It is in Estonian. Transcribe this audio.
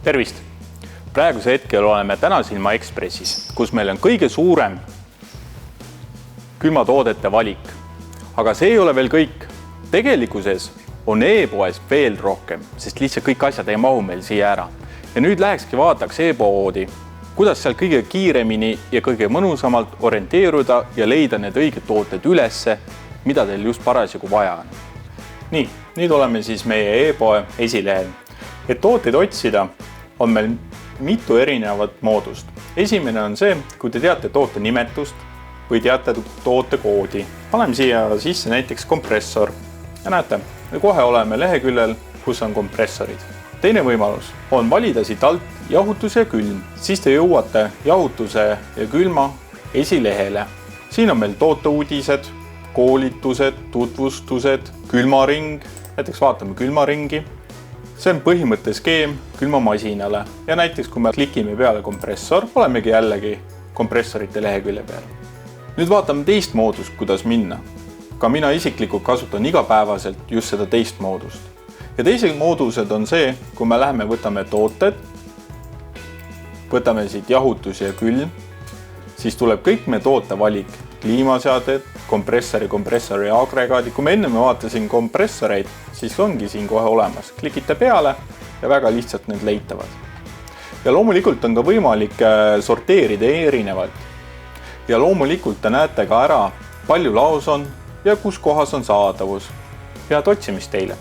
Tervist! Praeguse hetkel oleme Tänasilma Ekspressis, kus meil on kõige suurem külmatoodete valik. Aga see ei ole veel kõik. Tegelikkuses on e-poes veel rohkem, sest lihtsalt kõik asjad ei mahu meil siia ära. Ja nüüd lähekski vaataks e-poodi, kuidas seal kõige kiiremini ja kõige mõnusamalt orienteeruda ja leida need õiged tooted ülesse, mida teil just parasjagu vaja on. Nii, nüüd oleme siis meie e-poe esilehel. Et tooteid otsida, on meil mitu erinevat moodust. Esimene on see, kui te teate toote nimetust või teate toote koodi. Paneme siia sisse näiteks kompressor. Ja näete, kohe oleme leheküljel, kus on kompressorid. Teine võimalus on valida siit alt jahutus ja külm. Siis te jõuate jahutuse ja külma esilehele. Siin on meil tooteuudised, koolitused, tutvustused, külmaring. Näiteks vaatame külmaringi. See on põhimõtte skeem külmamasinale ja näiteks kui me klikime peale kompressor, olemegi jällegi kompressorite lehekülje peal. Nüüd vaatame teist moodust, kuidas minna. Ka mina isiklikult kasutan igapäevaselt just seda teist moodust. Ja teised moodused on see, kui me läheme võtame tooted, võtame siit jahutus ja külm, siis tuleb kõik me toote valik, kliimaseaded, kompressori agregaadi. Kui me enne vaatasin kompressoreid, siis ongi siin kohe olemas. Klikite peale ja väga lihtsalt need leitavad. Ja loomulikult on ka võimalik sorteerida erinevalt. Ja loomulikult te näete ka ära, palju laos on ja kus kohas on saadavus. Head otsimist teile!